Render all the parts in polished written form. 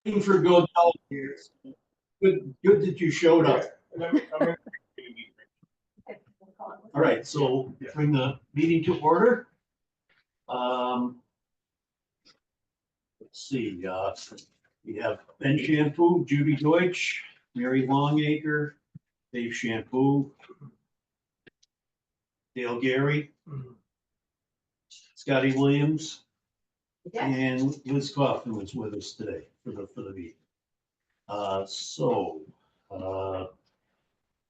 For good health here. Good that you showed up. All right, so bring the meeting to order. Let's see, we have Ben Shampoo, Judy Deutsch, Mary Longacre, Dave Shampoo, Dale Gary, Scotty Williams, and Liz Kaufman was with us today for the meeting.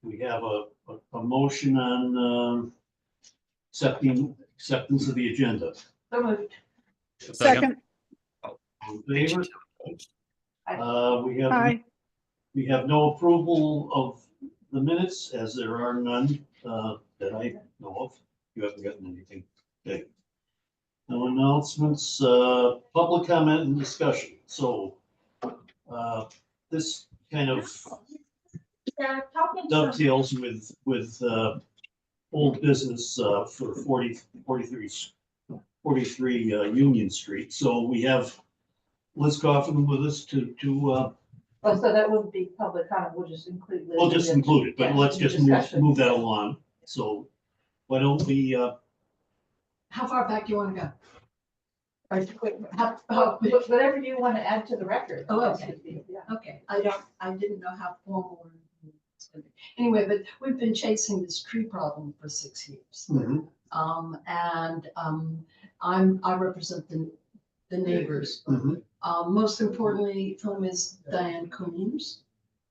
We have a motion on acceptance of the agenda. So moved. Second. All in favor? Aye. We have no approval of the minutes, as there are none that I know of. You haven't gotten anything. Okay. No announcements, public comment and discussion. So this kind of dovetails with old business for 43 Union Street. So we have Liz Kaufman with us to Oh, so that wouldn't be public comment, we'll just include. we'll just include it, but Yeah, let's just discussion. move that along. So why don't we, How far back do you want to go? Whatever you want to add to the record. Oh, okay. Yeah. Okay, I didn't know how formal. It's gonna be. Anyway, but we've been chasing this tree problem for 6 years. I represent the neighbors. Mhm. Most importantly, from is Diane Coombs.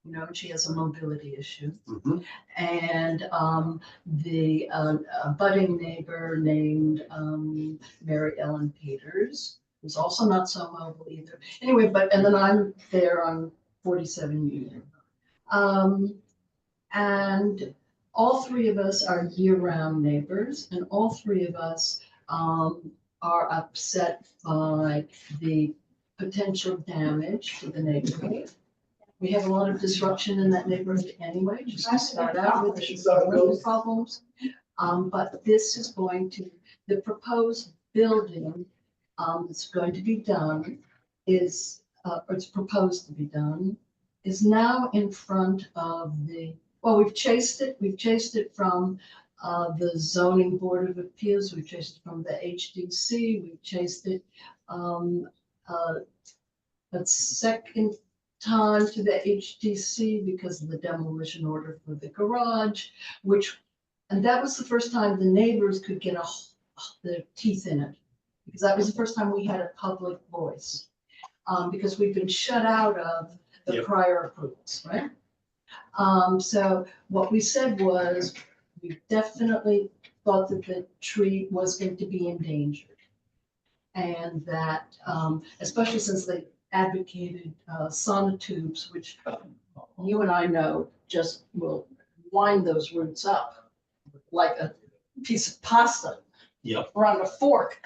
You know, she has a mobility issue. Mhm. And the budding neighbor named Mary Ellen Peters, who's also not so mobile either. Anyway, and then I'm there on 47 Union. And all three of us are year-round neighbors, and all three of us are upset by the potential damage to the neighborhood. We have a lot of disruption in that neighborhood anyway, just to start out with the problems. But this is going to, the proposed building that's going to be done is, or it's proposed to be done, is now in front of well, we've chased it from the zoning board of appeals, we've chased it from the HDC, we've chased it a second time to the HDC because of the demolition order for the garage, and that was the first time the neighbors could get their teeth in it, because that was the first time we had a public voice, because we've been shut out of the prior approvals, right? So what we said was, we definitely thought that the tree was going to be endangered. And that, especially since they advocated sonotubes, which you and I know just will wind those roots up like a piece of pasta. Yep. Or on a fork.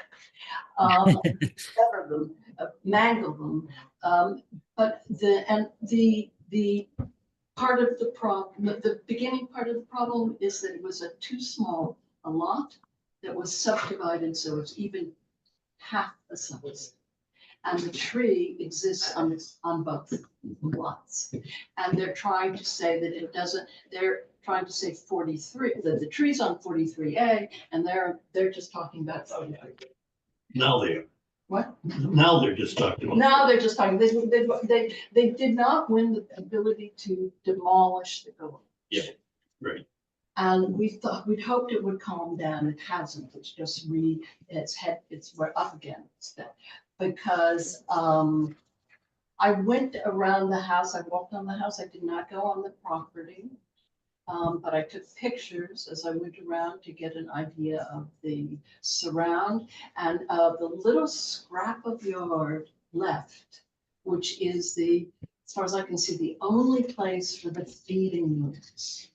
Sever them, mangle them. But the part of the problem, the beginning part of the problem is that it was a too small a lot that was subdivided, so it's even half the size. And the tree exists on both lots. And they're trying to say that it doesn't, they're trying to say 43, that the tree's on 43A, and they're just talking about 43. Now they are. What? Now they're just talking about. Now they're just talking, they did not win the ability to demolish the garage. Yeah, right. And we'd hoped it would calm down. It hasn't. It's just we're up against that. Because I went around the house, I walked on the house, I did not go on the property. But I took pictures as I went around to get an idea of the surround and the little scrap of yard left, which is as far as I can see, the only place for the feeding units.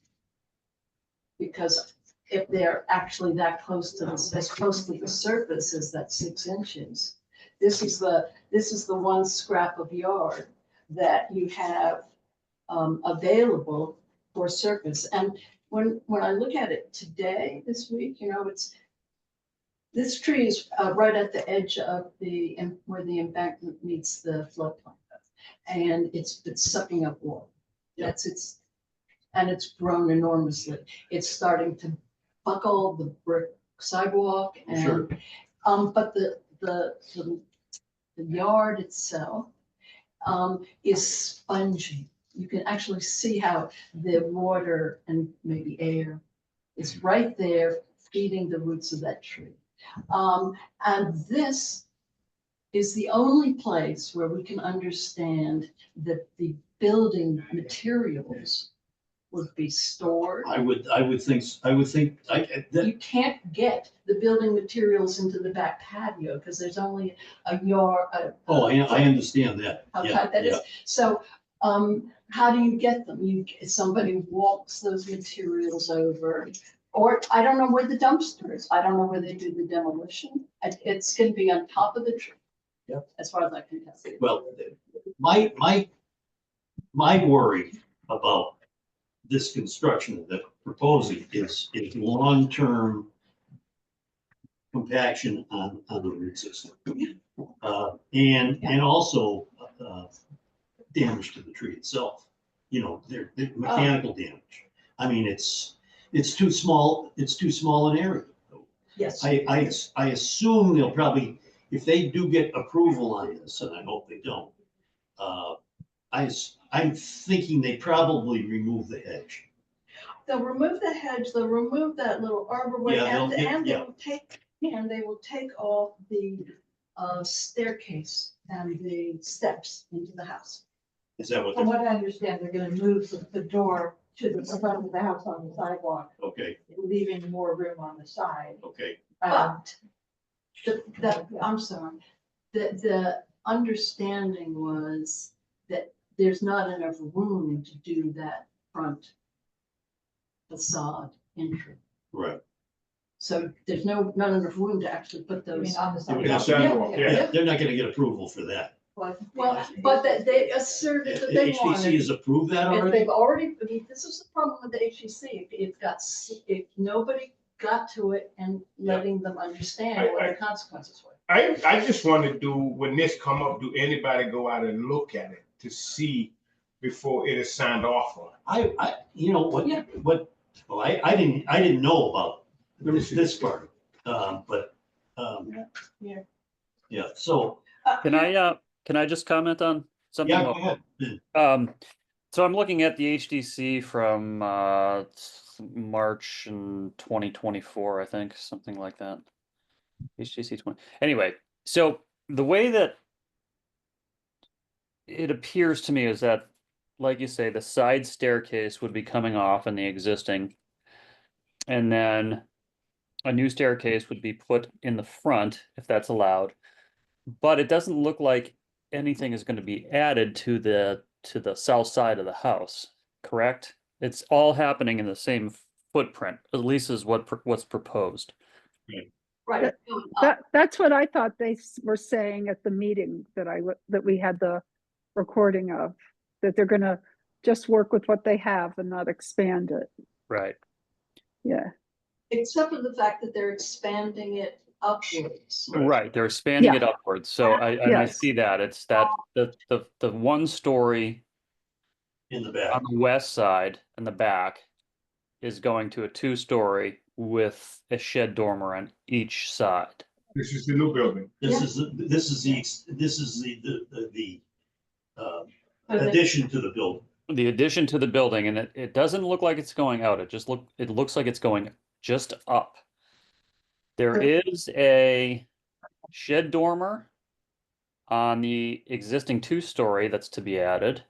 Because if they're actually that close to as close to the surface as that 6 inches, this is the one scrap of yard that you have available for surface. And when I look at it today, this week, you know, this tree is right at the edge of where the embankment meets the floodplain. and it's sucking up water. And it's grown enormously. It's starting to buckle the brick sidewalk Sure. and, but the yard itself, is spongy. You can actually see how the water and maybe air is right there feeding the roots of that tree. And this is the only place where we can understand that the building materials would be stored. I would think, that, You can't get the building materials into the back patio because there's only a yard. oh, I understand that. How Yeah, tight that is. yeah. So, how do you get them? Somebody walks those materials over, or I don't know where the dumpster is. I don't know where they do the demolition. It's gonna be on top of the tree. Yeah. As far as I can tell. Well, my worry about this construction that proposing is long-term compaction on the root system. And also, damage to the tree itself, you know, they're mechanical damage. I mean, it's too small an area. Yes. I assume they'll probably, if they do get approval on this, and I hope they don't, I'm thinking they probably remove the hedge. They'll remove the hedge, they'll remove that little arborway, Yeah, they'll- and yeah. they will take off the staircase and the steps into the house. Is that what From they're, what I understand, they're gonna move the door to the front of the house on the sidewalk, okay, leaving more room on the side. okay, But I'm sorry, the understanding was that there's not enough room to do that front facade entry. right. So there's not enough room to actually put I mean, those. on the It would sidewalk. have to sidewalk, be- yeah. They're not gonna get approval for that. Well, But they asserted that they HTC wanted. has approved that If already? they've already, this is the problem with the HEC, if nobody got to it and letting them understand what the consequences were. I just want to do, when this come up, do anybody go out and look at it to see before it is signed off on? You know, Yeah. well, I didn't know about this part, but, Yeah. yeah, so, Can I just comment on something? yeah, go ahead. So I'm looking at the HDC from March in 2024, I think, something like that. HDC 20. Anyway, so the way that it appears to me is that, like you say, the side staircase would be coming off in the existing, and then a new staircase would be put in the front if that's allowed. But it doesn't look like anything is going to be added to the south side of the house, correct? It's all happening in the same footprint, at least is what's proposed. Right. That's what I thought they were saying at the meeting that we had the recording of, that they're gonna just work with what they have and not expand it. Right. Yeah, Except for the fact that they're expanding it upwards. Right. They're expanding Yeah. it upwards. So I Yes. see that. It's that the 1 story In the back. on the west side and the back is going to a 2-story with a shed dormer on each side. This is the new building. This is the addition to the building. The addition to the building, and it doesn't look like it's going out. It looks like it's going just up. There is a shed dormer on the existing 2-story that's to be added.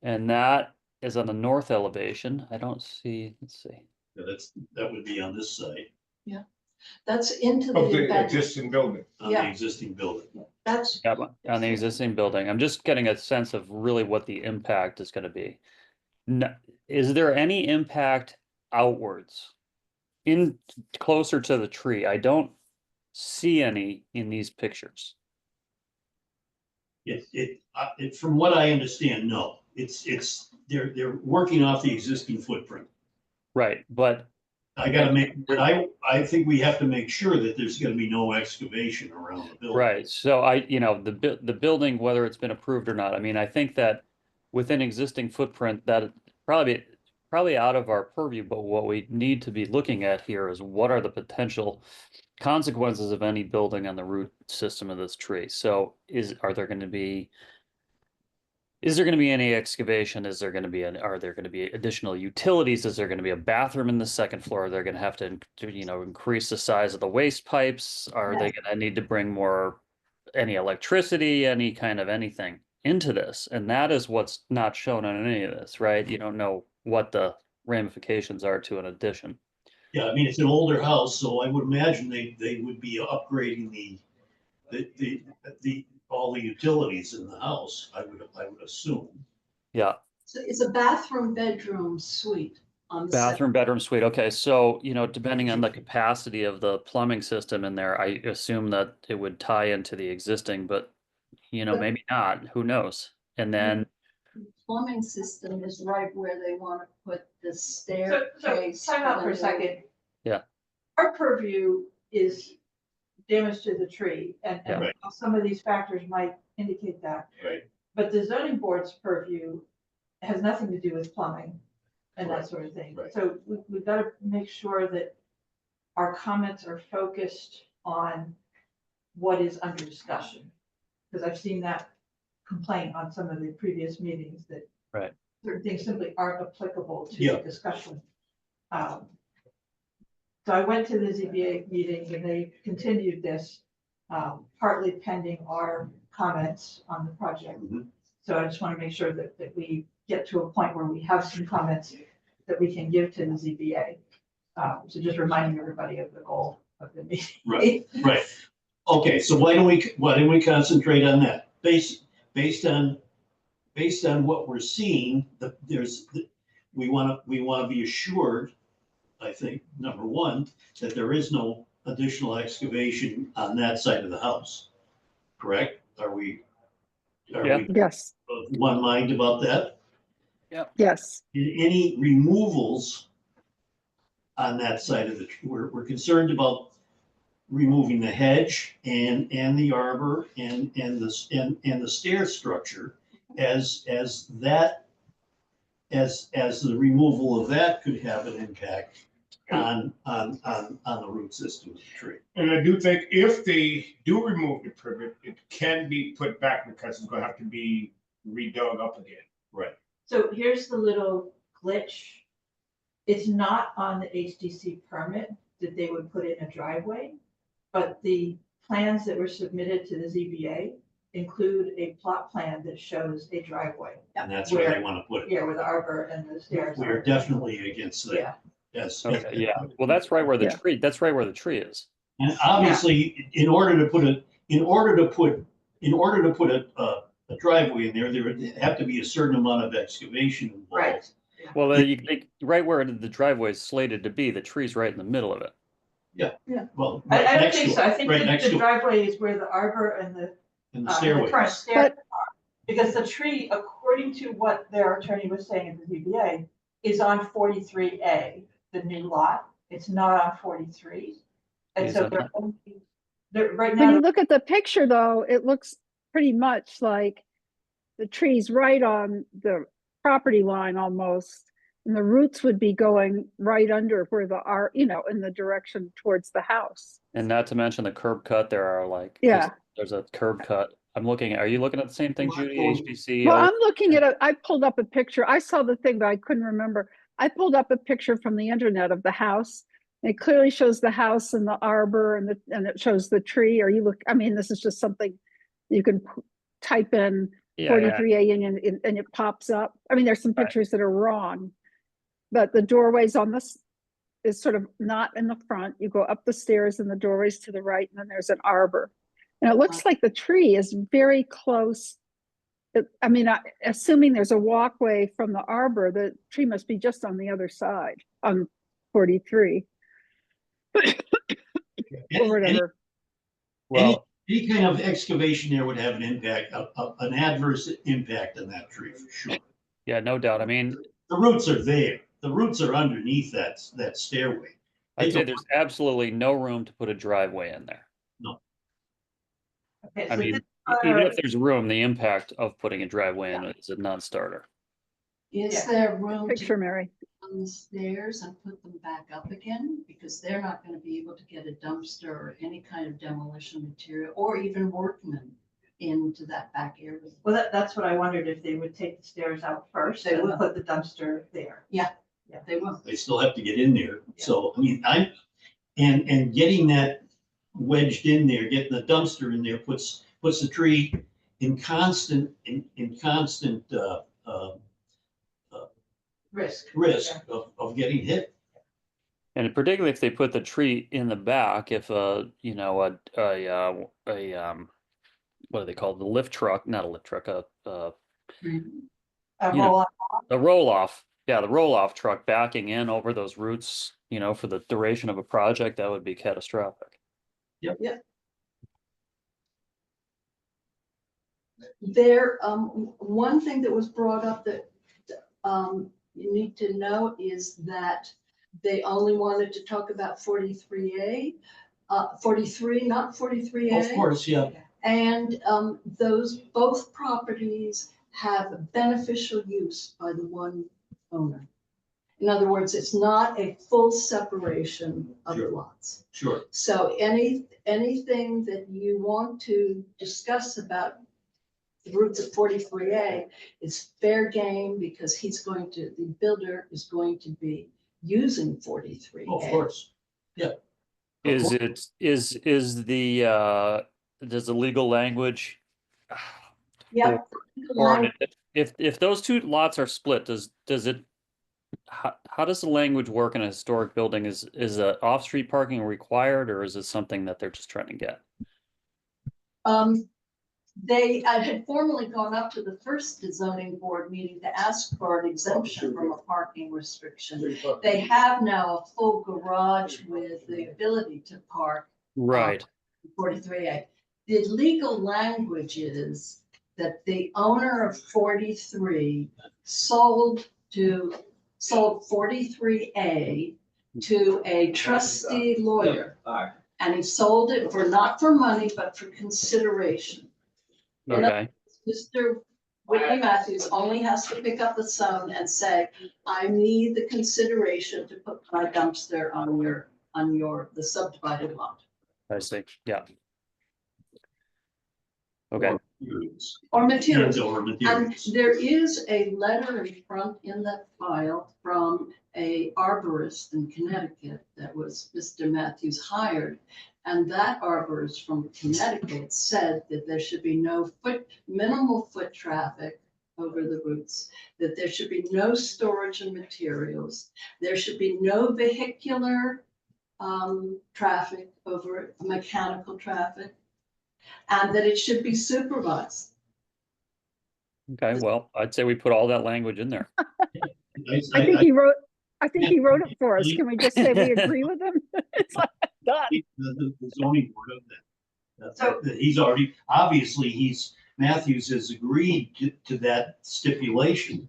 And that is on the north elevation. I don't see, let's see. Yeah, that would be on this side, That's into the Of the embedded. existing building. on the Yeah. existing building. That's, Yeah, on the existing building. I'm just getting a sense of really what the impact is going to be. Is there any impact outwards in closer to the tree? I don't see any in these pictures. From what I understand, no, they're working off the existing footprint. Right, but I gotta make, but I think we have to make sure that there's gonna be no excavation around the building. Right, so the building, whether it's been approved or not, I mean, I think that within existing footprint, that probably out of our purview, but what we need to be looking at here is what are the potential consequences of any building on the root system of this tree? So is there going to be any excavation? Are there going to be additional utilities? Is there going to be a bathroom in the second floor? They're going to have to, increase the size of the waste pipes? Are they going to need to bring any electricity, any kind of anything into this? And that is what's not shown on any of this, right? You don't know what the ramifications are to an addition. Yeah, I mean, it's an older house, so I would imagine they would be upgrading all the utilities in the house, I would assume. Yeah. So it's a bathroom, bedroom, suite on the second. Bathroom, bedroom, suite. Okay, so, depending on the capacity of the plumbing system in there, I assume that it would tie into the existing, but, maybe not, who knows? And then, Plumbing system is right where they want to put the So, staircase. time out for a second. Yeah. Our purview is damage to the tree, and Yeah. Right. some of these factors might indicate that. Right. But the zoning board's purview has nothing to do with plumbing and that Right. sort of thing. Right. So we've got to make sure that our comments are focused on what is under discussion. Because I've seen that complaint on some of the previous meetings that Right. certain things simply aren't applicable to Yeah. the discussion. So I went to the ZBA meeting and they continued this, partly pending our comments on the project. Mhm. So I just want to make sure that we get to a point where we have some comments that we can give to the ZBA. So just reminding everybody of the goal of the meeting. Right. Right. Okay, so why don't we concentrate on that? Based on what we're seeing, we want to be assured, I think, number one, that there is no additional excavation on that side of the house. Correct? Are we Yeah. Yes, of one mind about that? yes. Any removals on that side of we're concerned about removing the hedge and the arbor and the stair structure as the removal of that could have an impact on the root system of the tree. And I do think if they do remove the privet, it can be put back because it's gonna have to be redug up again. Right. So here's the little glitch. It's not on the HDC permit that they would put in a driveway, but the plans that were submitted to the ZBA include a plot plan that shows a driveway. And that's where they want to put it. Yeah, with the arbor and the stairs. We are definitely against that. Yeah, Yes. Okay, yeah. Well, that's right where Yeah. that's right where the tree is. And obviously, in order to put a driveway in there would have to be a certain amount of excavation involved. right. Well, right where the driveway is slated to be, the tree's right in the middle of it. Well, I don't next think to so. it, I think right the next to it, driveway is where the arbor and the in the the stairway. current stairs are. Because the tree, according to what their attorney was saying at the ZBA, is on 43A, the new lot. It's not on 43. And Is so it not? they're right When you now, look at the picture though, it looks pretty much like the tree's right on the property line almost. And the roots would be going right under where in the direction towards the house. And not to mention the curb cut, there are Yeah. there's a curb cut. Are you looking at the same thing, Judy? HBC? Well, I'm looking at I pulled up a picture. I saw the thing, but I couldn't remember. I pulled up a picture from the internet of the house. It clearly shows the house and the arbor and it shows the tree. This is just something you can type in Yeah, 43A and it pops up. There's some Right. pictures that are wrong. But the doorways on this is sort of not in the front. You go up the stairs and the doorways to the right, and then there's an arbor. And it looks like the tree is very close. Assuming there's a walkway from the arbor, the tree must be just on the other side on 43 or Any whatever. Well, any kind of excavation there would have an impact, an adverse impact on that tree for sure. yeah, no doubt. The roots are there. The roots are underneath that stairway. They I'd say don't- there's absolutely no room to put a driveway in there. Okay, I so mean, this, even if there's room, the impact of putting a driveway in is a non-starter. Is Yeah. there room Picture, to Mary. on the stairs and put them back up again? Because they're not gonna be able to get a dumpster or any kind of demolition material, or even workmen into that back area. well, that's what I wondered, if they would take the stairs out first They and will. put the dumpster there. They will. They still have to get in there. So, I mean, and getting that wedged in there, getting the dumpster in there puts the tree in constant, Risk. risk of getting hit. And particularly if they put the tree in the back, if you know, what do they call it? The lift truck, not a lift truck, a You know. Roll-on. the roll off. Yeah, the roll off truck backing in over those roots, you know, for the duration of a project, that would be catastrophic. There, one thing that was brought up that, you need to know is that they only wanted to talk about 43A, 43, not 43A. Of course, yeah. And those, both properties have beneficial use by the one owner. In other words, it's not a full separation of Sure. lots. Sure. So anything that you want to discuss about the roots of 43A is fair game, because the builder is going to be using 43A. Oh, of course. Yeah. Of Is course. it, is the, does the legal language? Yep. Or if those two lots are split, does it, how does the language work in a historic building? Is off-street parking required, or is it something that they're just trying to get? I had formally gone up to the first zoning board meeting to ask for an exemption from a parking restriction. They have now a full garage with the ability to park Right, 43A. The legal language is that the owner of 43 sold 43A to a trustee lawyer. And he sold it not for money, but for consideration. okay, Mr. Whitney Matthews only has to pick up the phone and say, I need the consideration to put my dumpster on the subdivided lot. I see, yeah. Okay, Or materials. Or And materials. there is a letter in front in that file from a arborist in Connecticut that was Mr. Matthews hired. And that arborist from Connecticut said that there should be minimal foot traffic over the routes, that there should be no storage of materials, there should be no vehicular traffic over mechanical traffic, and that it should be supervised. okay, well, I'd say we put all that language in there. I think he wrote it for us. Can we just say we agree with him? It's like, done. The zoning board of that. So- He's already, obviously, Matthews has agreed to that stipulation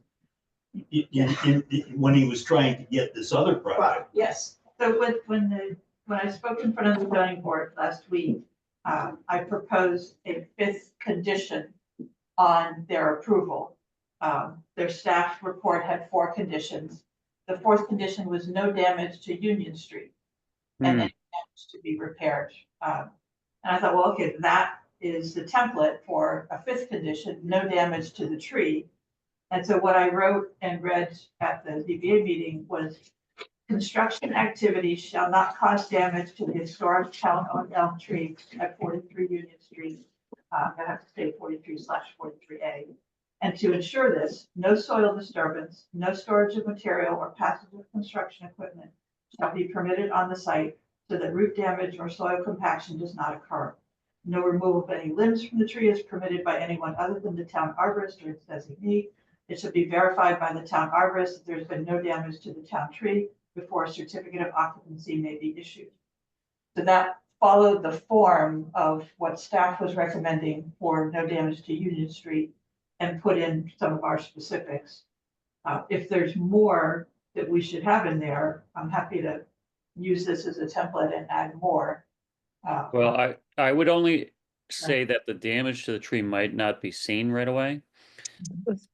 when he was trying to get this other project. Yes. So when I spoke in front of the zoning board last week, I proposed a fifth condition on their approval. Their staff report had 4 conditions. The 4th condition was no damage to Union Street and Hmm, any damage to be repaired. And I thought, well, okay, that is the template for a 5th condition, no damage to the tree. And so what I wrote and read at the ZBA meeting was, construction activities shall not cause damage to the historic town-owned elm tree at 43 Union Street. I have to say 43/43A. And to ensure this, no soil disturbance, no storage of material or passage of construction equipment shall be permitted on the site so that root damage or soil compaction does not occur. No removal of any limbs from the tree is permitted by anyone other than the town arborist or its designee. It should be verified by the town arborist that there's been no damage to the town tree before a certificate of occupancy may be issued. So that followed the form of what staff was recommending for no damage to Union Street and put in some of our specifics. If there's more that we should have in there, I'm happy to use this as a template and add more. Well, I would only say that the damage to the tree might not be seen right away.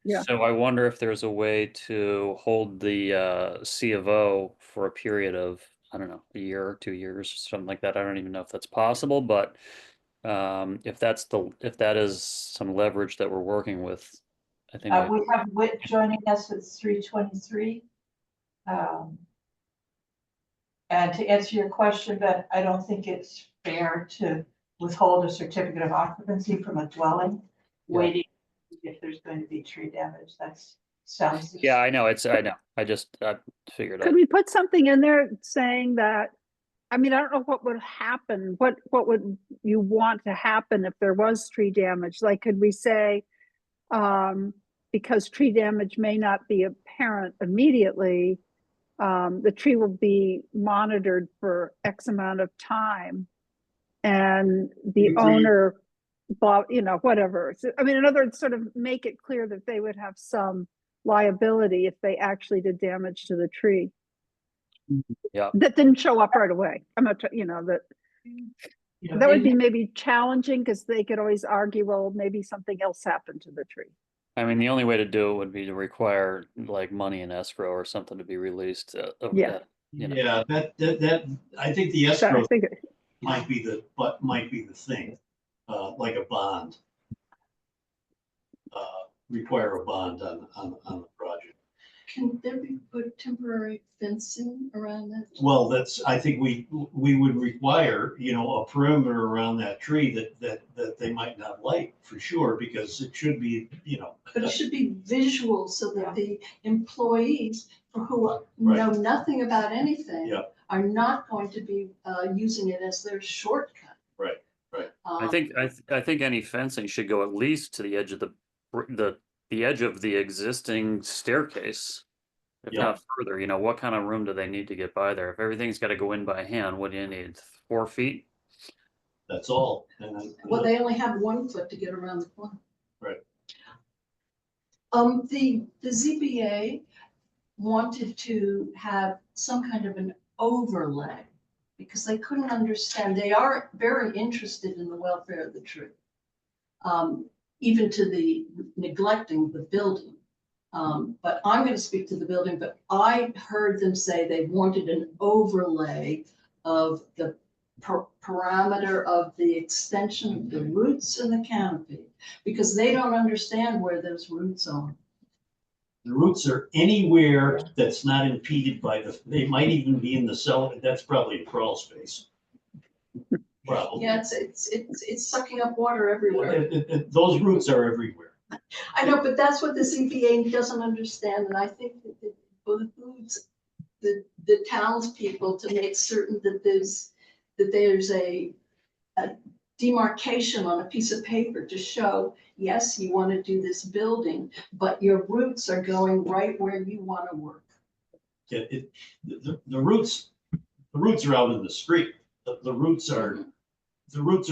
Yeah, So I wonder if there's a way to hold the C of O for a period of, I don't know, a year or 2 years, something like that. I don't even know if that's possible, but if that is some leverage that we're working with, I think We have Whit joining us at 3:23. And to answer your question, Ben, I don't think it's fair to withhold a certificate of occupancy from a dwelling, Yeah. waiting if there's going to be tree damage. Sounds. yeah, I know. I just figured could out. we put something in there saying that, I mean, I don't know what would happen, what would you want to happen if there was tree damage? Like, could we say, because tree damage may not be apparent immediately, the tree will be monitored for X amount of time. And the Agreed. owner, whatever. So, I mean, in other words, sort of make it clear that they would have some liability if they actually did damage to the tree. Yeah. That didn't show up right away. I'm not, that would be maybe challenging because they could always argue, well, maybe something else happened to the tree. I mean, the only way to do it would be to require like money in escrow or something to be released. Yeah. Yeah, that, I think the So I escrow think, might be the thing, like a bond. Require a bond on the project. Can there be put temporary fencing around that? Well, I think we would require, a perimeter around that tree that they might not like for sure, because it should be, But it should be visual so that the employees who Right. know nothing about anything Yeah. are not going to be using it as their shortcut. Right, right. I think any fencing should go at least to the edge of the edge of the existing staircase. If Yeah. not further, what kind of room do they need to get by there? If everything's got to go in by hand, what do you need? 4 feet? That's all. And then, Well, they only have 1 foot to get around the corner. Right. The ZBA wanted to have some kind of an overlay because they couldn't understand. They are very interested in the welfare of the tree, even to the neglecting the building. But I'm going to speak to the building, but I heard them say they wanted an overlay of the parameter of the extension of the roots and the canopy, because they don't understand where those roots are. the roots are anywhere that's not impeded by they might even be in the cellar. That's probably a crawl space. Probably. Yeah, it's sucking up water everywhere. Those roots are everywhere. I know, but that's what the CPA doesn't understand, and I think that it behooves the townspeople to make certain that there's a demarcation on a piece of paper to show, yes, you want to do this building, but your roots are going right where you want to work. Yeah, the roots are out in the street. The roots are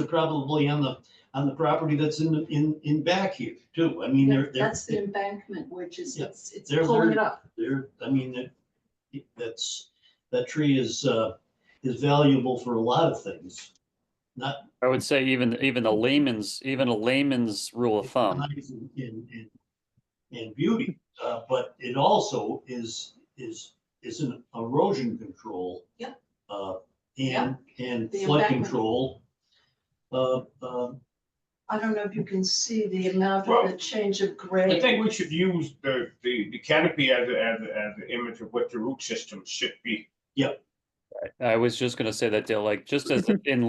probably on the property that's in back here too. I mean, That's the embankment, which is, Yeah. it's They're- pulling it up. That tree is valuable for a lot of things. Not I would say even a layman's rule of thumb. nice in beauty, but it also is an erosion control. Yep. And The flood embankment. control. I don't know if you can see the amount Well, of the change of I grade. think we should use the canopy as an image of what the root system should be. I was just gonna say that, Dale, like just as in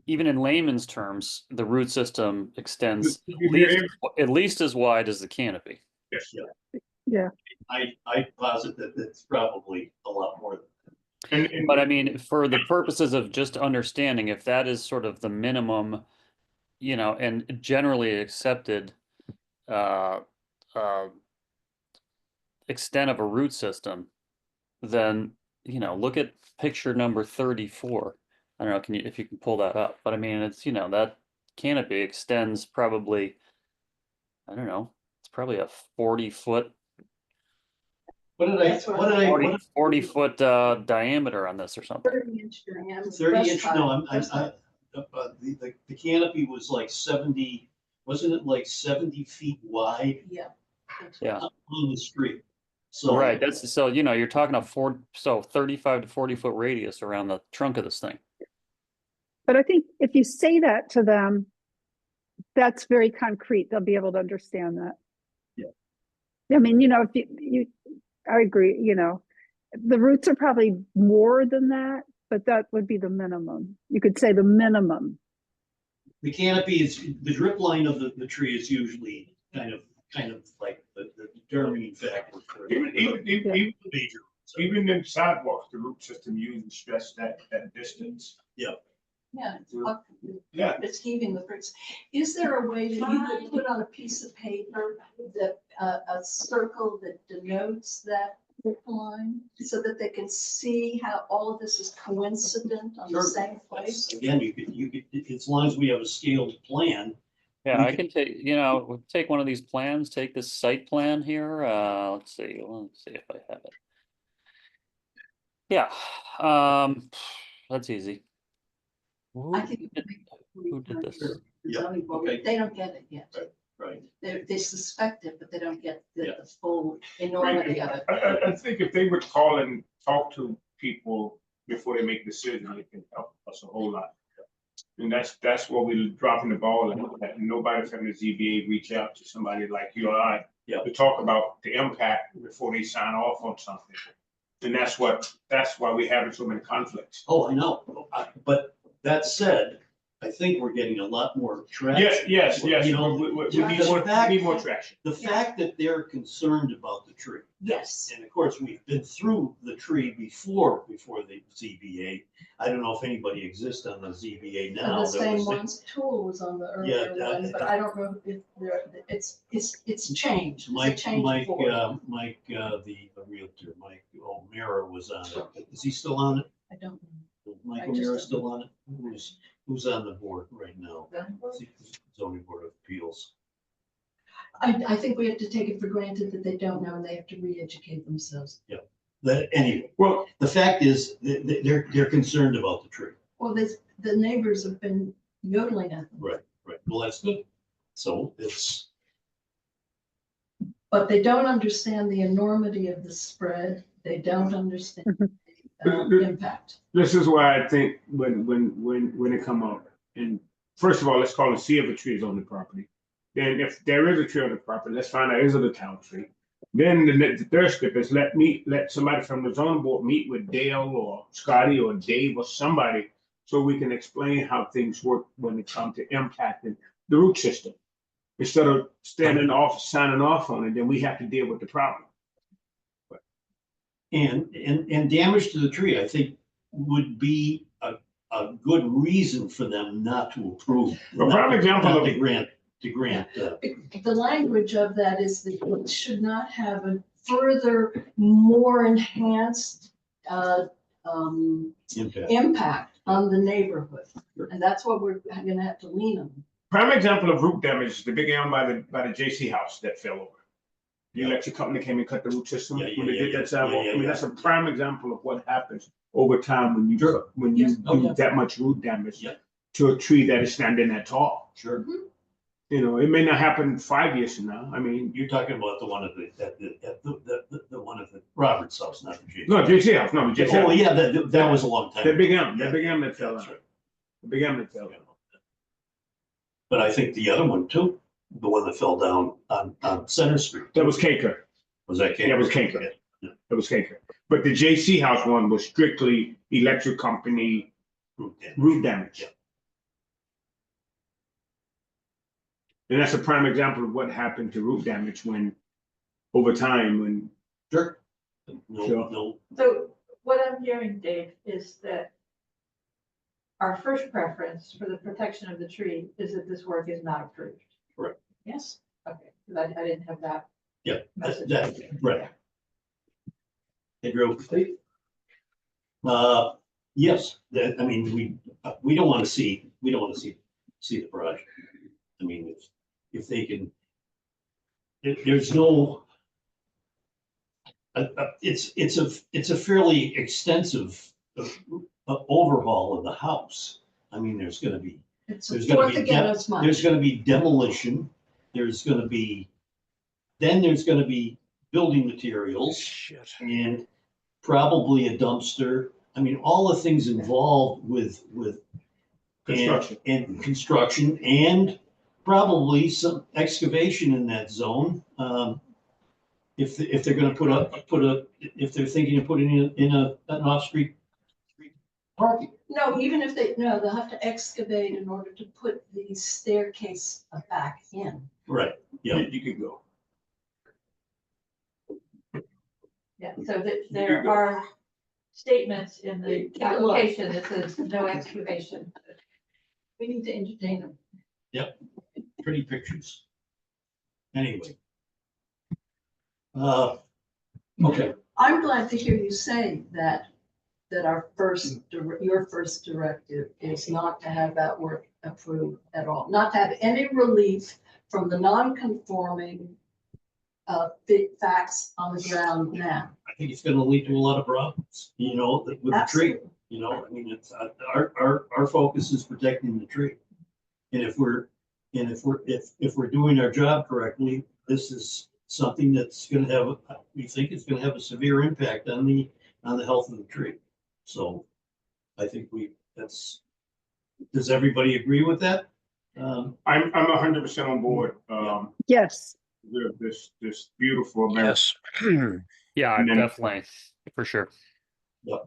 even in layman's terms, the root system extends at least as wide as the canopy. Yes. yeah, I posit that it's probably a lot more than. And But I mean, for the purposes of just understanding, if that is sort of the minimum, and generally accepted extent of a root system, then, look at picture number 34. I don't know, if you can pull that up, but I mean, it's, that canopy extends probably, I don't know, it's probably a 40-foot What did I, That's what what did I, 40, what, 40-foot diameter on this or something. 30-inch diameter. 30 inch, no, I'm, breast height. the canopy was like 70, wasn't it like 70 feet wide Yeah. Yeah. on the street? So. Right, that's, so, you know, you're talking a 35 to 40-foot radius around the trunk of this thing. But I think if you say that to them, that's very concrete. They'll be able to understand that. Yeah. I mean, you know, if I agree, you know, the roots are probably more than that, but that would be the minimum. You could say the minimum. The canopy is, the drip line of the tree is usually kind of like the determining factor for Even, even major. even in sidewalks, the root system uses stress that distance. Yeah, it's up- Yeah. it's heaving the bricks. Is there a way that you could put on a piece of paper that, a circle that denotes that drip line? So that they can see how all of this is coincident on the Sure. same place? Again, you could, as long as we have a scaled plan. Yeah, We I can take, you know, we'll take one of these plans, take this site plan here, let's see if I have it. Yeah, that's easy. I think. Who did this? The Yeah, zoning board, okay. they don't get it yet. Right. They suspect it, but they don't get Yeah. the full enormity of it. I think if they would call and talk to people before they make decisions, it can help us a whole lot. And that's what we're dropping the ball at, that nobody from the ZBA reach out to somebody like you or I. Yeah. To talk about the impact before they sign off on something. And that's why we're having so many conflicts. Oh, I know, but that said, I think we're getting a lot more traction. Yes, You know, we need the we need more traction. The fact that they're concerned about the tree. Yes. And of course, we've been through the tree before the ZBA. I don't know if anybody exists on the ZBA now. The same ones, Tool was on the earlier Yeah, one, but I don't know if it's changed. Mike, It's a change Mike, board. the realtor, Mike O'Meara was on it. Is he still on it? I don't know. Mike I just O'Meara don't still on it? Who's on the board right now? Zoning Board of Appeals. I think we have to take it for granted that they don't know and they have to re-educate themselves. That, anyway, Well, the fact is, they're concerned about the tree. Well, the neighbors have been yodeling at them. Right. Well, that's good. So it's, But they don't understand the enormity of the spread. They don't understand the impact. this is why I think when it come up, and first of all, let's call and see if a tree is on the property. Then if there is a tree on the property, let's find out is it a town tree. Then the third step is let somebody from the zoning board meet with Dale or Scotty or Dave or somebody so we can explain how things work when it comes to impacting the root system. Instead of standing off, signing off on it, then we have to deal with the problem. and damage to the tree, I think, would be a good reason for them not to approve. A prime example not of- to grant, The language of that is that it should not have a further, more enhanced impact. impact on the neighborhood. Sure. And that's what we're gonna have to lean on. Prime example of root damage is the big elm by the JC house that fell over. The Yeah. electric company came and cut the root system Yeah, when they did yeah. that sidewalk. Yeah, I mean, yeah. that's a prime example of what happens over time when you Sure. Yes. Oh, do yeah. that much root damage Yeah. to a tree that is standing that tall. Sure. You know, it may not happen 5 years from now. I mean, You're talking about the one at the one at the Roberts house, not the J. no, JC house, no, JC Oh, house. yeah, that was a long time. The big ago. elm, the big elm that fell That's out. right. The big elm that fell out. But I think the other one too, the one that fell down on Center Street. That was Caker. Was that? Yeah, it was Caker. It was Caker. But the JC house one was strictly electric company root damage. Yeah. And that's a prime example of what happened to root damage when, over time, when, Sure. No, Sure. no, So what I'm hearing, Dave, is that our first preference for the protection of the tree is that this work is not approved. Yes. Okay, because I didn't have that. yeah, message. right. Hey, Drew. Yes, I mean, we don't want to see the project. I mean, if they can, there's no, it's a fairly extensive overhaul of the house. I mean, there's gonna be It's There's a gonna fourth be again dep- as much. there's gonna be demolition, there's gonna be building materials and probably a dumpster. I mean, all the things involved with Construction. and construction and probably some excavation in that zone. If they're gonna if they're thinking of putting in an off-street parking. No, even if no, they'll have to excavate in order to put the staircase back in. Right, yeah. You could go. Yeah, so that there are statements in the Take a look. application that says no excavation. We need to entertain them. Pretty pictures. Anyway. Okay, I'm glad to hear you say that our your first directive is not to have that work approved at all, not to have any relief from the non-conforming facts on the ground now. I think it's gonna lead to a lot of problems, with the tree. Absolutely. I mean, it's, our focus is protecting the tree. And if we're doing our job correctly, this is something that's gonna have, we think it's gonna have a severe impact on the health of the tree. So I think does everybody agree with that? I'm 100% on board. Yes, With this beautiful American. Yes. Yeah, And then- definitely, for sure. But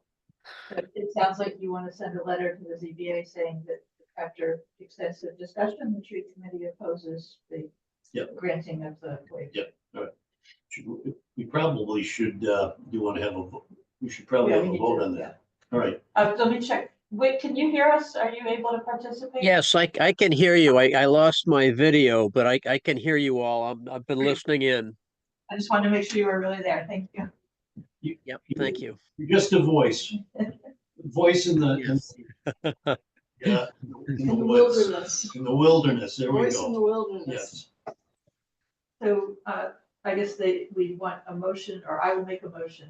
it sounds like you want to send a letter to the ZBA saying that after extensive discussion, the tree committee opposes the Yep. granting of the waiver. Yep. We probably should, we should probably Yeah, have we a need vote to, on yeah. that. All right, Let me check. Wait, can you hear us? Are you able to participate? Yes, I can hear you. I lost my video, but I can hear you all. I've been listening in. I just wanted to make sure you were really there. Thank you. Yep, thank you. you're just a voice. Voice in the, Yes. yeah, In the woods. wilderness, In the wilderness, there we voice in the go. wilderness. Yes, So I guess we want a motion, or I will make a motion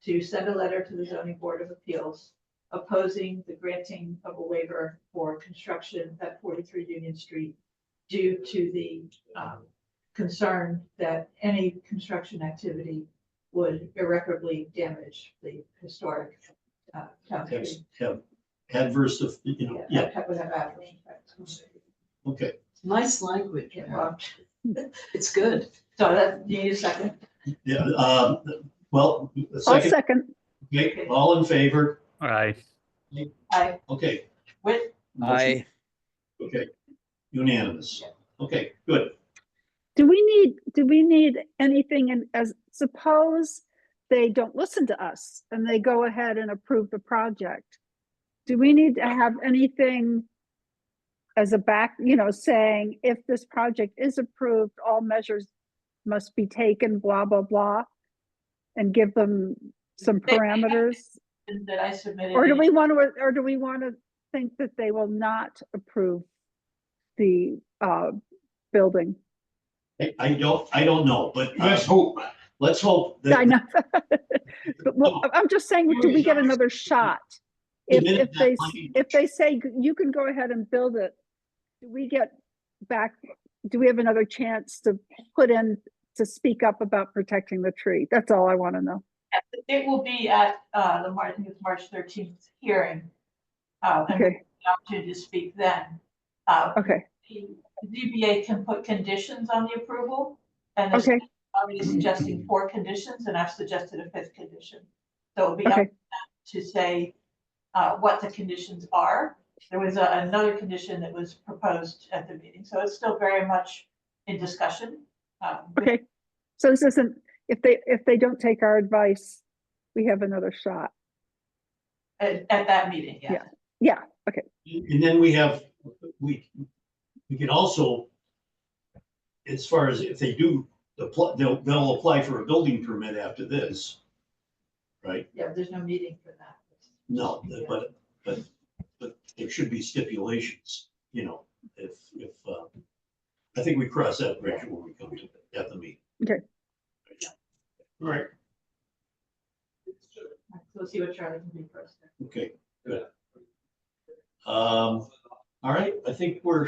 to send a letter to the zoning board of appeals opposing the granting of a waiver for construction at 43 Union Street due to the concern that any construction activity would irreparably damage the historic town tree. have adverse, yeah, Would have adverse effects. okay. Nice language. Yeah, well, It's good. So that, you need a second? Yeah, well, a I'll second, second. okay, all in favor? All right. I, Okay. Whit, I, Okay, unanimous. Okay, good. Do we need anything, and as suppose they don't listen to us and they go ahead and approve the project? Do we need to have anything as a saying if this project is approved, all measures must be taken, blah, blah, blah, and give them some parameters? that I submitted. Or do we want to think that they will not approve the building? I don't know, but Let's hope. let's hope I that know. But I'm just saying, do we get another shot? The If minute they, that money- if they say you can go ahead and build it, do we get back, do we have another chance to put in, to speak up about protecting the tree? That's all I want to know. It will be at I think it's March 13th hearing. And Okay, the opportunity to speak then. okay, The ZBA can put conditions on the approval. And okay, they're already suggesting 4 conditions, and I've suggested a 5th condition. So it'll be up okay, to them to say what the conditions are. There was another condition that was proposed at the meeting, so it's still very much in discussion. okay. So this isn't, if they don't take our advice, we have another shot. At that meeting, yeah. Yeah. Yeah, okay, and then we can also, as far as if they do, they'll apply for a building permit after this. Right? Yeah, there's no meeting for that. No, but there should be stipulations, if, I think we cross that bridge when we come to it at the meeting. All right. what Charlie can do first. Okay, good. All right, I think we're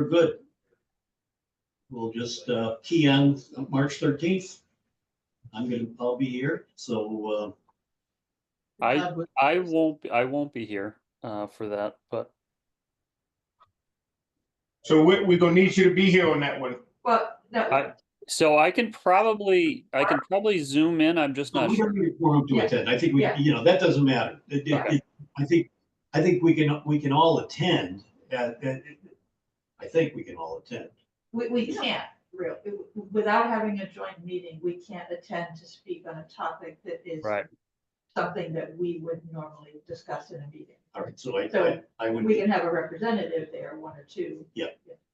good. We'll just key on March 13th. I'll be here, so I won't be here for that, but So we're gonna need you to be here on that one. Well, no, so I can probably zoom in. I'm just not we sure. don't need a quorum to Yeah. attend. I think we, Yeah. that doesn't matter. Okay. I think we can all attend. I think we can all attend. we can't really, without having a joint meeting, we can't attend to speak on a topic that is Right. something that we would normally discuss in a meeting. All right, so So I would, We can have a representative there, one or two.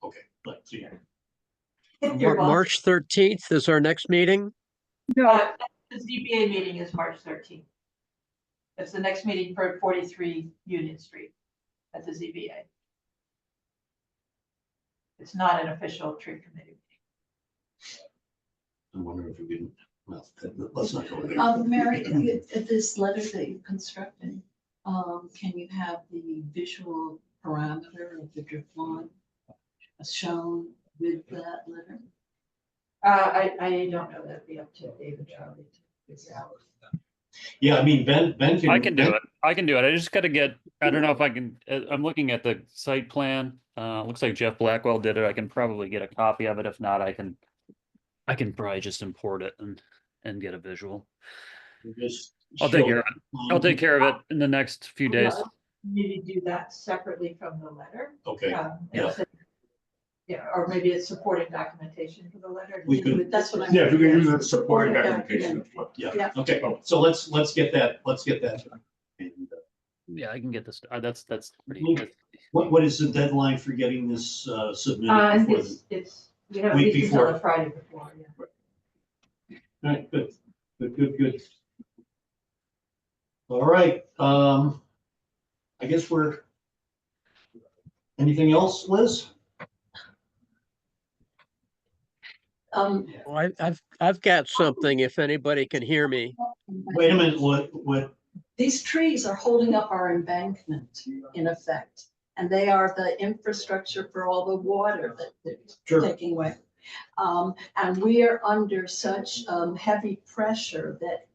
okay, let's see. If you're welcome. March 13th is our next meeting. The ZBA meeting is March 13th. It's the next meeting for 43 Union Street at the ZBA. It's not an official tree committee meeting. I'm wondering if we can, well, let's not go there. Mary, if this letter that you constructed, can you have the visual parameter of the drip line shown with that letter? I don't know, that'd be up to David Charlie to figure out. Yeah, I mean, Ben can. I can do it. I can do it. I just got to get. I don't know if I can. I'm looking at the site plan. Looks like Jeff Blackwell did it. I can probably get a copy of it. If not, I can probably just import it and get a visual. Just I'll take show care of it. I'll take care of it in the next few days. Maybe do that separately from the letter. Okay, And say- Yeah, or maybe it's supporting documentation for the letter. We could- That's what I'm. Yeah, if we can use the supporting Yeah. documentation. yeah, Yeah. okay, so let's get that done. And, Yeah, I can get this. That's pretty. Mm. what is the deadline for getting this submitted? before the- It's, we have at Week least until before. the Friday before, yeah. All right, good. All right, I guess anything else, Liz? Um, Oh, I've got something if anybody can hear me. Wait a minute, what, these trees are holding up our embankment in effect, and they are the infrastructure for all the water that they're sure, taking away. And we are under such heavy pressure that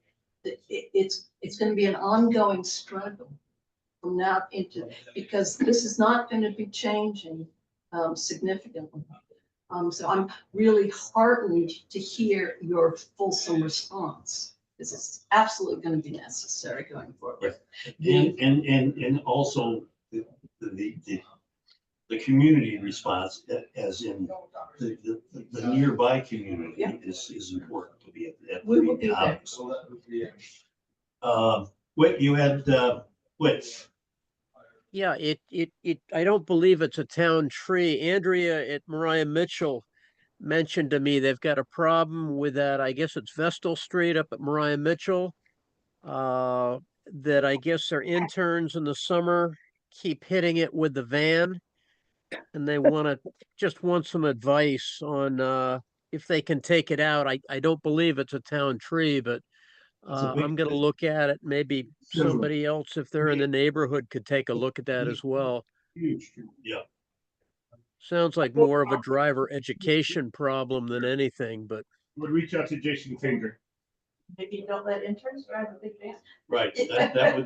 it's going to be an ongoing struggle from now into, because this is not going to be changing significantly. So I'm really heartened to hear your fulsome response, because it's absolutely going to be necessary going forward. and also the community response, as in the nearby community Yeah. is important to be at. We will be there. Whit, you had, Whit, Yeah, I don't believe it's a town tree. Andrea at Mariah Mitchell mentioned to me they've got a problem with that. I guess it's Vestal Street up at Mariah Mitchell. That I guess their interns in the summer keep hitting it with the van. And they just want some advice on if they can take it out. I don't believe it's a town tree, but It's a big I'm gonna tree. look at it. Maybe Sure. somebody else, if they're in the neighborhood, could take a look at that as well. huge, yeah. Sounds like more of a driver education problem than anything, but We'll reach out to Jason Finger. Maybe don't let interns drive a big van. Right, that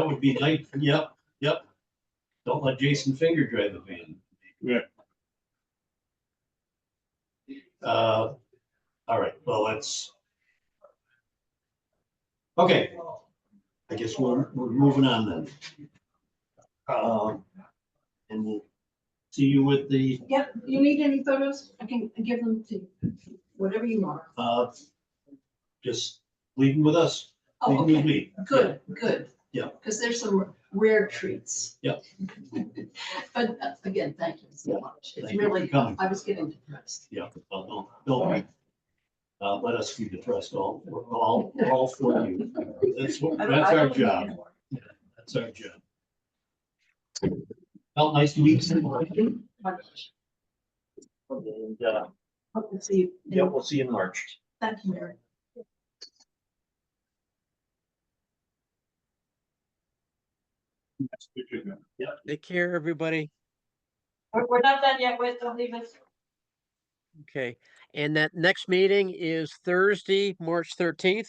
would be nice, yep. Don't let Jason Finger drive the van. Yeah. All right, well, okay. I guess we're moving on then. And we'll see you with the, Yep, you need any photos? I can give them to whatever you want. just leave them with us, leave Oh, them with okay, me. good. Yeah. Because there's some rare treats. Yep. But again, thank you so much. It's Thank you for really, coming. I was getting depressed. Yeah, well, don't let us be depressed, all for you. That's our job. That's our job. Well, nice to meet you. And, Hope to see you. yeah, we'll see you in March. Thank you, Mary. Take care, everybody. We're not done yet, wait, don't leave us. Okay, and that next meeting is Thursday, March 13th.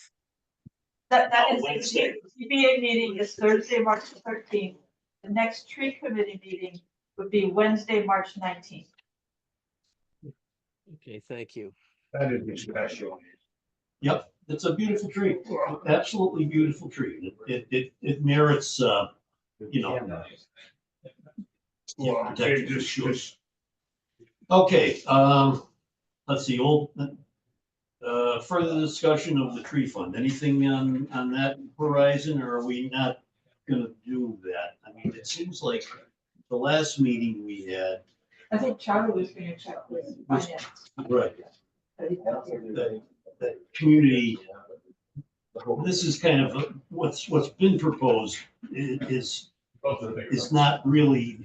That is, Wednesday. the ZBA meeting is Thursday, March 13th. The next tree committee meeting would be Wednesday, March 19th. Okay, thank you. That is special. Yep, it's a beautiful tree, absolutely beautiful tree. It merits, you know. Yeah, protection for sure. Okay, let's see, further discussion of the tree fund, anything on that horizon, or are we not gonna do that? I mean, it seems like the last meeting we had. I think Charlie was gonna check with finance. Right. but he's not here. That community, this is kind of what's been proposed is not really,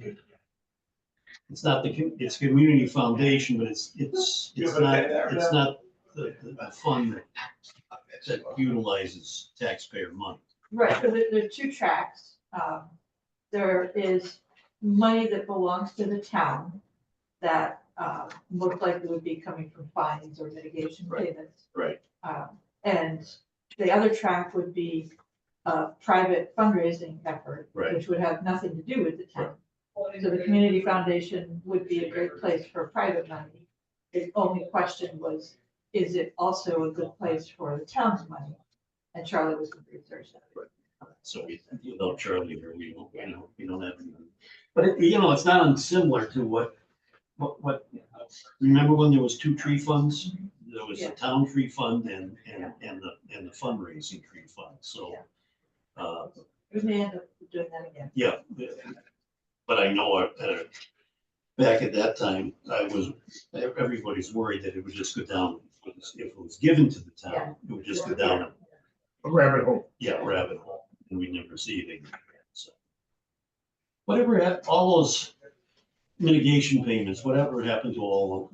it's not it's community foundation, but it's not the fund that utilizes taxpayer money. Right, so there are two tracks. There is money that belongs to the town that most likely would be coming from fines or mitigation Right. payments. Right. And the other track would be a private fundraising effort, Right. which would have nothing to do with the town. So the community foundation would be a great place for private money. The only question was, is it also a good place for the town's money? And Charlie was going to research that. So without Charlie here, we don't have any. But it's not unsimilar to what, remember when there was two tree funds? There was the Yeah. town tree fund and the fundraising tree fund, so. We may end up doing that again. Yeah, but I know back at that time, everybody's worried that it would just go down, if it was given to the town, it would just go down, A rabbit hole. rabbit hole, and we'd never see it again, so. Whatever, all those mitigation payments, whatever happened to all,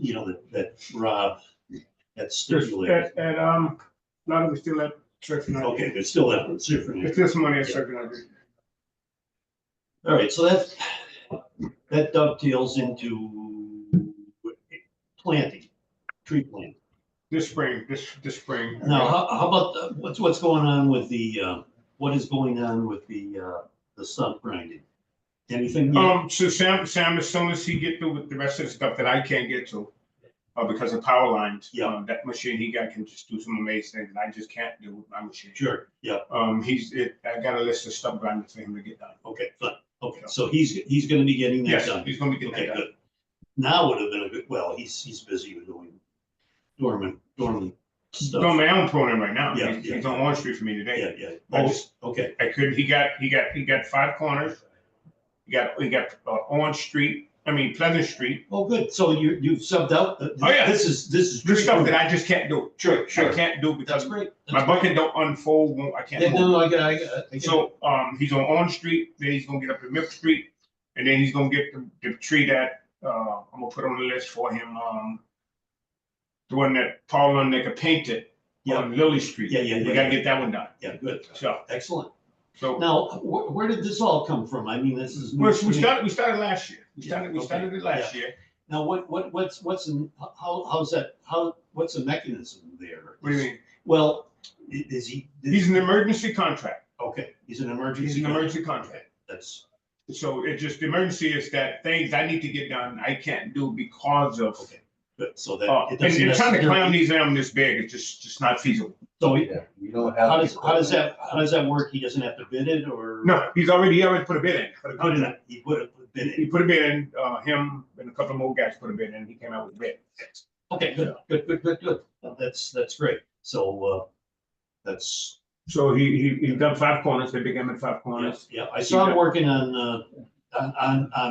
that Rob had stipulated. A lot of it still at Circuit. Okay, there's still that different. It's this money at Circuit. All right, so that dovetails into planting, tree planting. This spring. Now, how about what's going on with what is going on with the stump grinding? Anything yet? So Sam, as soon as he get through with the rest of the stuff that I can't get to, because of power lines. Yeah. That machine he got can just do some amazing things that I just can't do with my machine. Sure, yeah, I got a list of stuff grinding for him to get done. okay, fine, okay, so he's gonna be getting that Yes, done. he's gonna be getting Okay, that done. good. Now would have been a good, well, he's busy with doing dormant stuff. Doing my own program right now. Yeah, He's yeah. on Orange Street for me today. Yeah, yeah, I oh, just- okay, I couldn't, he got 5 corners. He got Orange Street, Pleasant Street. oh, good, so you've subbed out, Oh, yeah. this is. There's stuff that I just can't do. Sure, I can't do That's because great. my bucket don't unfold, I can't Yeah, move. no, I get it. So, he's on Orange Street, then he's gonna get up to Milk Street, and then he's gonna get the tree that, I'm gonna put on the list for him, the one that Paul and they could paint it Yeah. on Lily Street. Yeah, yeah, We yeah, gotta yeah. get that one done. Yeah, good, So, excellent. so, Now, where did this all come from? I mean, this is. we started last year. We Yeah, started it last year. Now, what's what's the mechanism there? What do you mean? Well, is he? He's an emergency contract. Okay, he's an emergency. He's an emergency contract. That's, So it just, the emergency is that things I need to get done, I can't do because of. okay, good, so that. And it doesn't trying to climb necessarily- these animals this big, it's just not feasible. So You don't have. how does that work? He doesn't have to bid it or? No, he already put a bid in for the Put it in, contract. he put a bid He in. put a bid in, him and a couple more guys put a bid in, he came out with a bid. Okay, good. That's great. So, that's, So he done 5 corners, they began at 5 corners. yeah, I saw him working on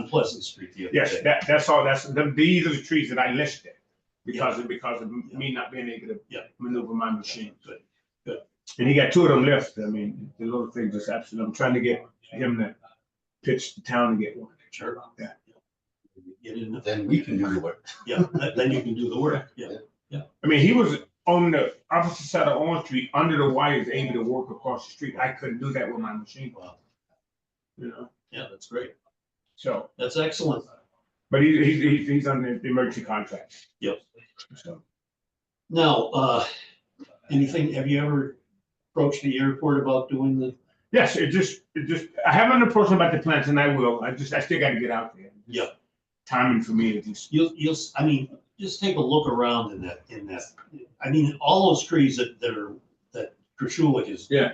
Pleasant Street the other day. Yes, that's all, these are the trees that I listed because of Yeah. me not being able Yeah. to maneuver my machine. Good. And he got 2 of them left, the little things is absolutely, I'm trying to get him to pitch the town to get one. Sure. Yeah. Get in, Then we can do the work. yeah, then you can do the work, yeah. He was on the opposite side of Orange Street, under the wires, able to work across the street. I couldn't do that with my machine. Wow. You know, Yeah, that's great. So, That's excellent. but he's on the emergency contract. Yep. So, Now, anything, have you ever approached the airport about doing the, yes, I haven't approached him about the plans and I will. I still gotta get out there. Yeah. Timing for me to just, you'll, I mean, just take a look around in that, I mean, all those trees that Krashulik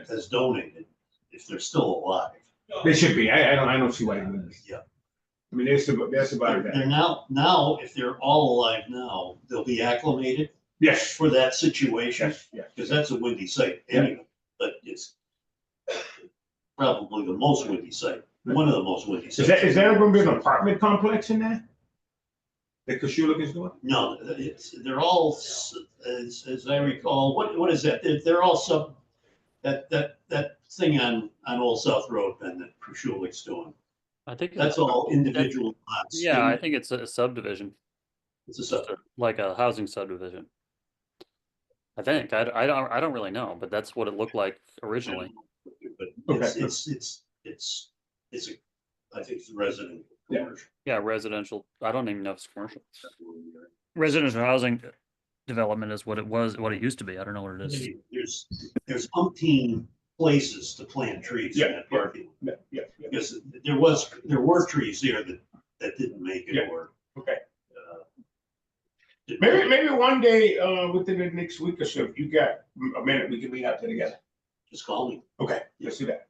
has donated, if they're still alive. they should be. I don't see why they wouldn't. Yeah. I mean, that's about They're that. now, if they're all alive now, they'll be acclimated Yes, for that situation, yes. because that's a windy site anyway, but it's probably the most windy site, one of the most windy sites. Is there gonna be an apartment complex in there? That Kashulik is doing? No, they're all, as I recall, what is that? They're all that thing on Old South Road, Ben, that Krashulik's doing. I think. That's all individual lots. Yeah, I think it's a subdivision, It's a just like a housing subdivision. I think, I don't really know, but that's what it looked like originally. But Okay. it's I think it's resident. Yeah. commercial. Yeah, residential, I don't even know if it's commercial. Residential housing development is what it was, what it used to be. I don't know what it is. There's umpteen places to plant trees in Yeah, that parking. lot. Yeah. Because there were trees there that didn't make it Yeah. or. Okay. didn't- Maybe one day, within the next week or so, if you got a minute, we can meet out there together. Just call me. Okay, let's do that.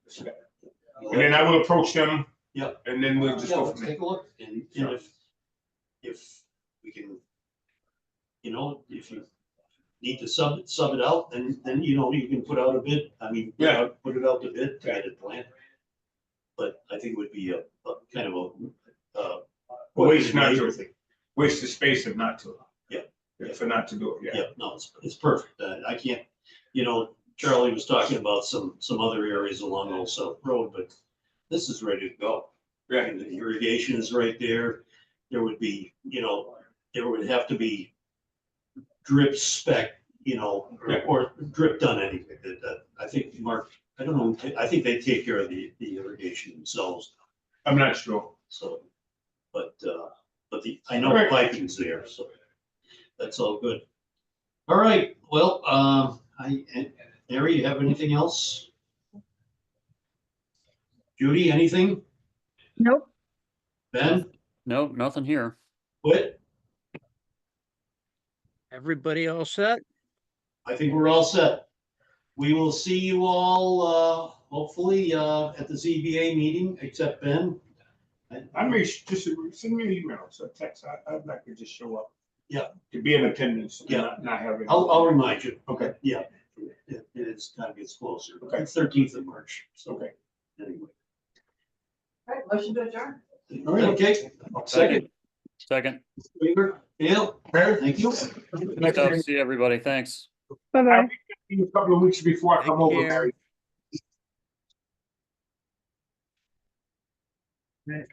And then I will approach them. Yeah. And then we'll just Yeah, go let's from there. take a look, and if we can, if you need to sub it out, then you can put out a bid, I mean, put it out to bid to get it planned. But I think it would be a kind of a. Waste not to, waste the space of not to. Yeah. For not to do it, yeah. Yeah, no, it's perfect, I can't, Charlie was talking about some other areas along Old South Road, but this is ready to go. Yeah. And the irrigation is right there. There would be, there would have to be drip spec, or drip done anyway. I think Mark, I don't know, I think they take care of the irrigation themselves. I'm not sure. So, but I know the piping's there, so that's all good. All right, well, Harry, you have anything else? Judy, anything? Nope. Ben, Nope, nothing here. Whit? Everybody all set? I think we're all set. We will see you all, hopefully, at the ZBA meeting, except Ben. I may just send me an email, so text, I'd like to just show up. Yeah. To be in attendance. and Yeah. Not have it. I'll remind you. Okay. Yeah, it's kind of gets closer. Okay. 13th of March, so Okay. anyway. All right, motion to adjourn. All right, okay. Second. Second. Favor, Dale, thank you. Good stuff. See everybody. Thanks. Bye-bye. A couple of weeks before I come Take over, care. Mary.